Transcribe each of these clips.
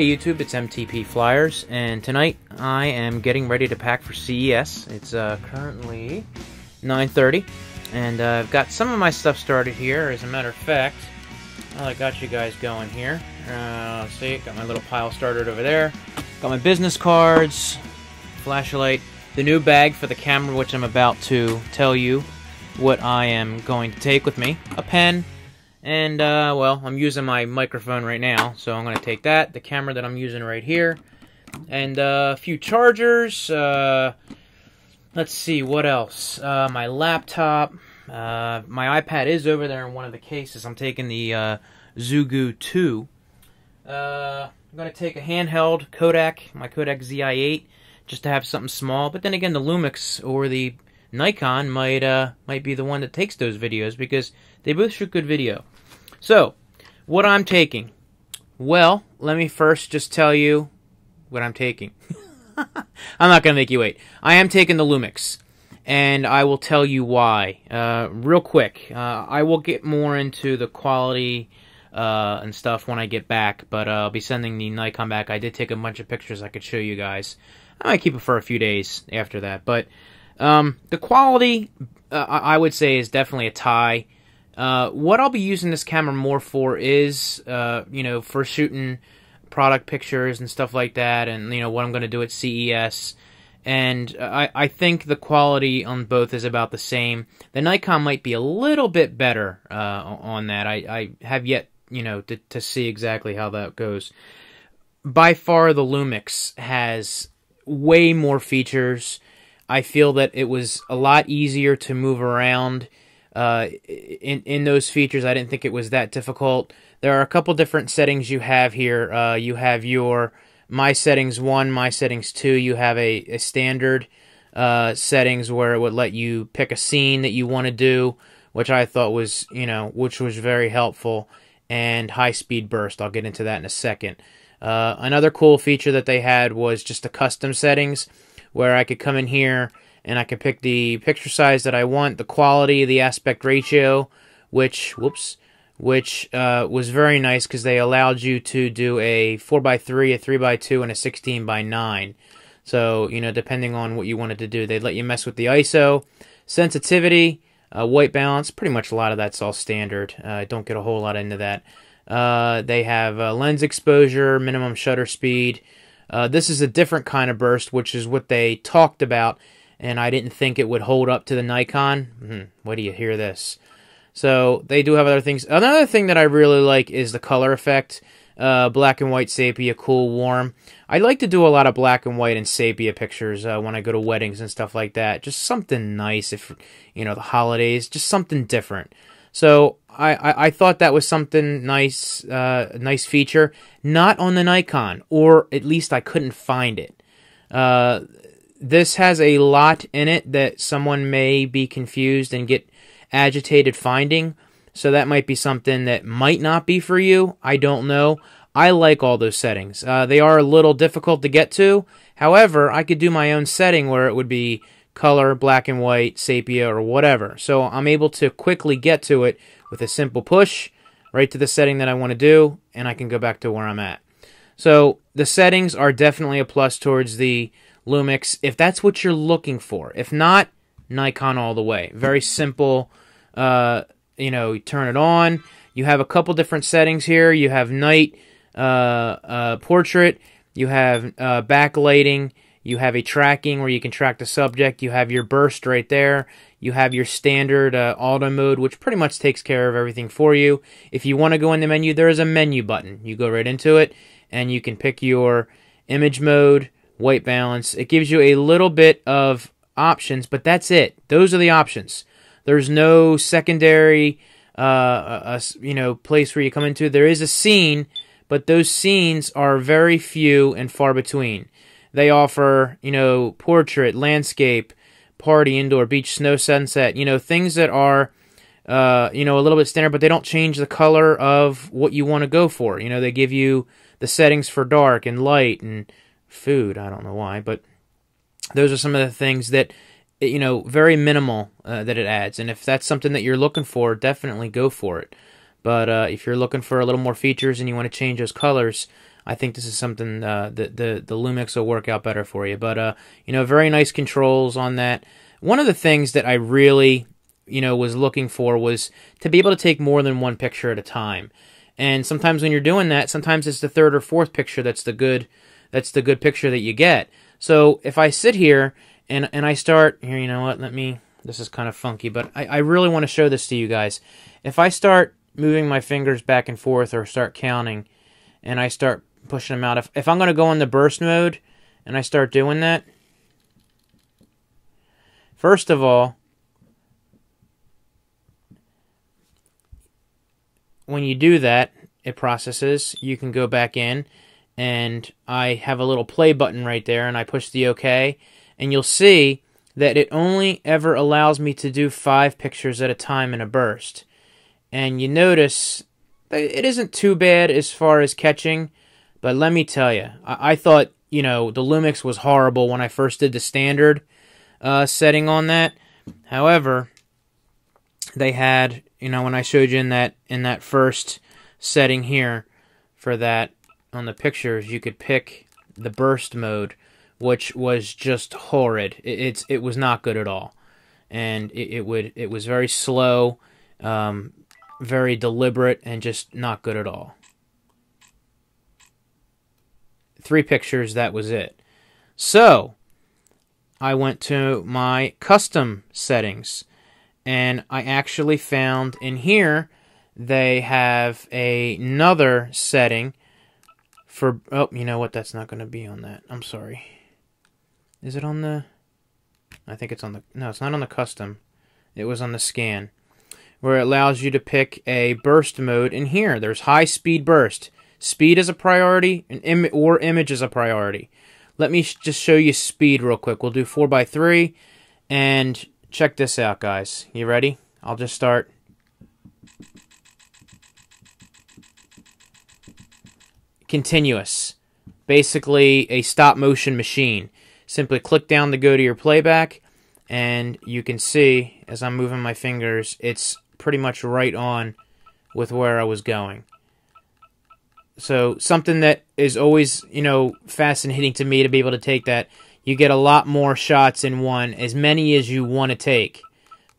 Hey YouTube, it's MTP Flyers, and tonight I am getting ready to pack for CES. It's currently 9:30, and I've got some of my stuff started here. As a matter of fact, I got you guys going here. See, got my little pile started over there. Got my business cards, flashlight, the new bag for the camera, which I'm about to tell you what I am going to take with me, a pen, and, well, I'm using my microphone right now, so I'm going to take that, the camera that I'm using right here, and a few chargers. Let's see, what else? My laptop. My iPad is over there in one of the cases. I'm taking the Zugu 2. I'm going to take a handheld Kodak, my Kodak ZI-8, just to have something small. But then again, the Lumix or the Nikon might be the one that takes those videos, because they both shoot good video. So, what I'm taking. Well, let me first just tell you what I'm taking. I'm not going to make you wait. I am taking the Lumix, and I will tell you why. Real quick. I will get more into the quality and stuff when I get back, but I'll be sending the Nikon back. I did take a bunch of pictures I could show you guys. I might keep it for a few days after that, but the quality, I would say, is definitely a tie. What I'll be using this camera more for is, you know, for shooting product pictures and stuff like that, and, you know, what I'm going to do at CES. And I think the quality on both is about the same. The Nikon might be a little bit better on that. I have yet, you know, to see exactly how that goes. By far, the Lumix has way more features. I feel that it was a lot easier to move around in those features. I didn't think it was that difficult. There are a couple different settings you have here. You have your My Settings 1, My Settings 2. You have a standard settings where it would let you pick a scene that you want to do, which I thought was, you know, which was very helpful. And high speed burst. I'll get into that in a second. Another cool feature that they had was just the custom settings, where I could come in here and I could pick the picture size that I want, the quality, the aspect ratio, which was very nice, because they allowed you to do a 4:3, a 3:2, and a 16:9. So, you know, depending on what you wanted to do, they'd let you mess with the ISO, sensitivity, white balance. Pretty much a lot of that's all standard. Don't get a whole lot into that. They have lens exposure, minimum shutter speed. This is a different kind of burst, which is what they talked about, and I didn't think it would hold up to the Nikon. What do you hear this? So they do have other things. Another thing that I really like is the color effect. Black and white sepia, cool, warm. I like to do a lot of black and white and sepia pictures when I go to weddings and stuff like that. Just something nice, if, you know, the holidays, just something different. So I thought that was something nice, nice feature. Not on the Nikon, or at least I couldn't find it. This has a lot in it that someone may be confused and get agitated finding. So that might be something that might not be for you. I don't know. I like all those settings. They are a little difficult to get to. However, I could do my own setting where it would be color, black and white, sepia, or whatever. So I'm able to quickly get to it with a simple push right to the setting that I want to do, and I can go back to where I'm at. So the settings are definitely a plus towards the Lumix, if that's what you're looking for. If not, Nikon all the way. Very simple. You know, you turn it on. You have a couple different settings here. You have night, portrait. You have backlighting. You have a tracking where you can track the subject. You have your burst right there. You have your standard auto mode, which pretty much takes care of everything for you. If you want to go in the menu, there is a menu button. You go right into it, and you can pick your image mode, white balance. It gives you a little bit of options, but that's it. Those are the options. There's no secondary, you know, place where you come into. There is a scene, but those scenes are very few and far between. They offer, you know, portrait, landscape, party, indoor, beach, snow, sunset, you know, things that are, you know, a little bit standard, but they don't change the color of what you want to go for. You know, they give you the settings for dark and light and food. I don't know why, but those are some of the things that, you know, very minimal that it adds. And if that's something that you're looking for, definitely go for it. But if you're looking for a little more features and you want to change those colors, I think this is something the Lumix will work out better for you. But you know, very nice controls on that. One of the things that I really, you know, was looking for was to be able to take more than one picture at a time. And sometimes when you're doing that, sometimes it's the third or fourth picture that's the good picture that you get. So if I sit here and I start here, you know what? This is kind of funky, but I really want to show this to you guys. If I start moving my fingers back and forth or start counting, and I start pushing them out, if I'm going to go into burst mode and I start doing that, first of all, when you do that, it processes. You can go back in, and I have a little play button right there, and I push the OK, and you'll see that it only ever allows me to do 5 pictures at a time in a burst. And you notice that it isn't too bad as far as catching, but let me tell you, I thought, you know, the Lumix was horrible when I first did the standard setting on that. However, they had, you know, when I showed you in that first setting here for that on the pictures, you could pick the burst mode, which was just horrid. It was not good at all, and it was very slow, very deliberate, and just not good at all. 3 pictures, that was it. So I went to my custom settings, and I actually found in here they have another setting for, oh, you know what, that's not going to be on that. I'm sorry. Is it on the, I think it's on the, no, it's not on the custom. It was on the scan, where it allows you to pick a burst mode. In here, there's high speed burst. Speed is a priority, and or image is a priority. Let me just show you speed real quick. We'll do 4:3, and check this out, guys. You ready? I'll just start. Continuous. Basically a stop motion machine. Simply click down to go to your playback, and you can see as I'm moving my fingers, it's pretty much right on with where I was going. So something that is always, you know, fascinating to me to be able to take that. You get a lot more shots in one, as many as you want to take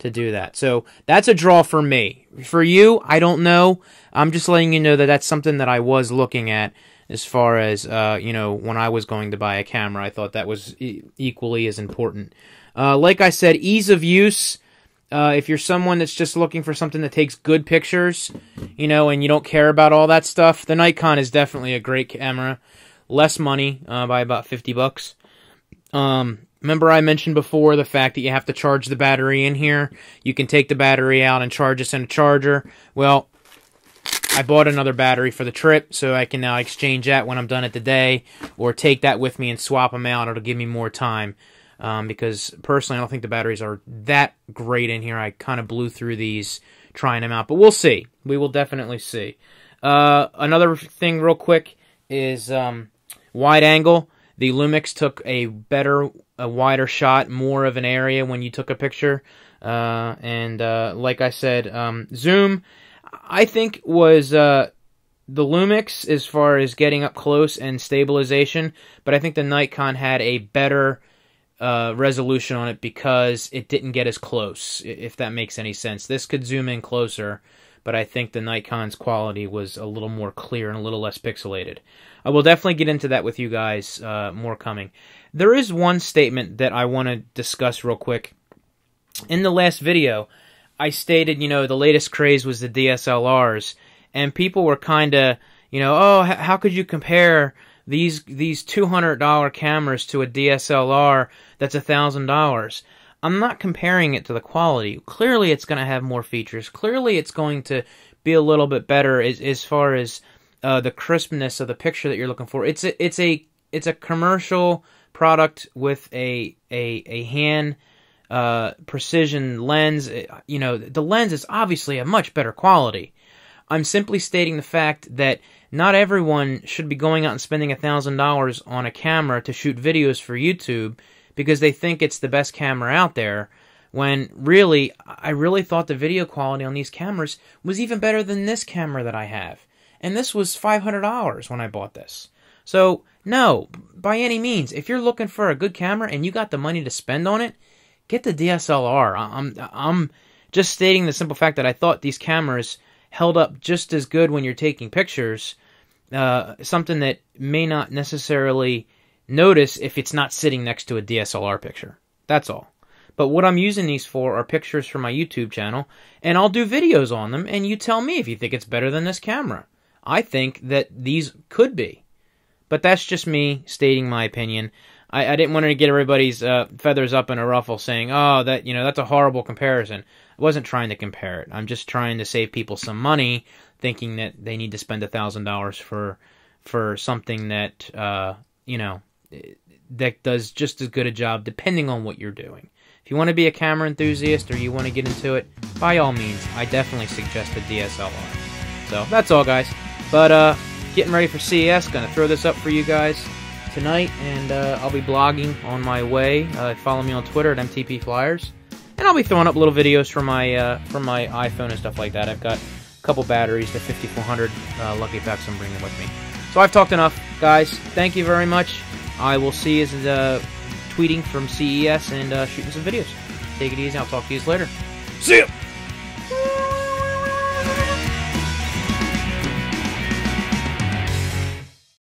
to do that. So that's a draw for me. For you, I don't know. I'm just letting you know that that's something that I was looking at as far as, you know, when I was going to buy a camera. I thought that was equally as important. Like I said, ease of use. If you're someone that's just looking for something that takes good pictures, you know, and you don't care about all that stuff, the Nikon is definitely a great camera. Less money, by about 50 bucks. Remember I mentioned before the fact that you have to charge the battery in here? You can take the battery out and charge this in a charger. Well, I bought another battery for the trip, so I can now exchange that when I'm done at the day, or take that with me and swap them out. It'll give me more time. Because personally, I don't think the batteries are that great in here. I kind of blew through these trying them out, but we'll see. We will definitely see. Another thing real quick is wide angle. The Lumix took a wider shot, more of an area when you took a picture. And like I said, zoom, I think was the Lumix as far as getting up close and stabilization, but I think the Nikon had a better resolution on it because it didn't get as close, if that makes any sense. This could zoom in closer, but I think the Nikon's quality was a little more clear and a little less pixelated. I will definitely get into that with you guys, more coming. There is one statement that I want to discuss real quick. In the last video, I stated, you know, the latest craze was the DSLRs, and people were kind of, you know, oh, how could you compare these $200 cameras to a DSLR that's $1,000. I'm not comparing it to the quality. Clearly, it's going to have more features. Clearly, it's going to be a little bit better as far as the crispness of the picture that you're looking for. It's a commercial product with a hand precision lens. You know, the lens is obviously a much better quality. I'm simply stating the fact that not everyone should be going out and spending $1,000 on a camera to shoot videos for YouTube because they think it's the best camera out there, when really, I really thought the video quality on these cameras was even better than this camera that I have. And this was $500 when I bought this. So, no, by any means, if you're looking for a good camera and you got the money to spend on it, get the DSLR. I'm just stating the simple fact that I thought these cameras held up just as good when you're taking pictures, something that may not necessarily notice if it's not sitting next to a DSLR picture. That's all. But what I'm using these for are pictures for my YouTube channel, and I'll do videos on them, and you tell me if you think it's better than this camera. I think that these could be. But that's just me stating my opinion. I didn't want to get everybody's feathers up in a ruffle saying, oh, that's a horrible comparison. I wasn't trying to compare it. I'm just trying to save people some money, thinking that they need to spend $1,000 for something that, that does just as good a job, depending on what you're doing. If you want to be a camera enthusiast or you want to get into it, by all means, I definitely suggest a DSLR. So, that's all, guys. But, getting ready for CES. Going to throw this up for you guys tonight, and I'll be blogging on my way. Follow me on Twitter at MTP Flyers. And I'll be throwing up little videos from my iPhone and stuff like that. I've got a couple batteries, the 5400 Lucky Packs I'm bringing with me. So I've talked enough, guys. Thank you very much. I will see you tweeting from CES and shooting some videos. Take it easy. I'll talk to you later. See ya!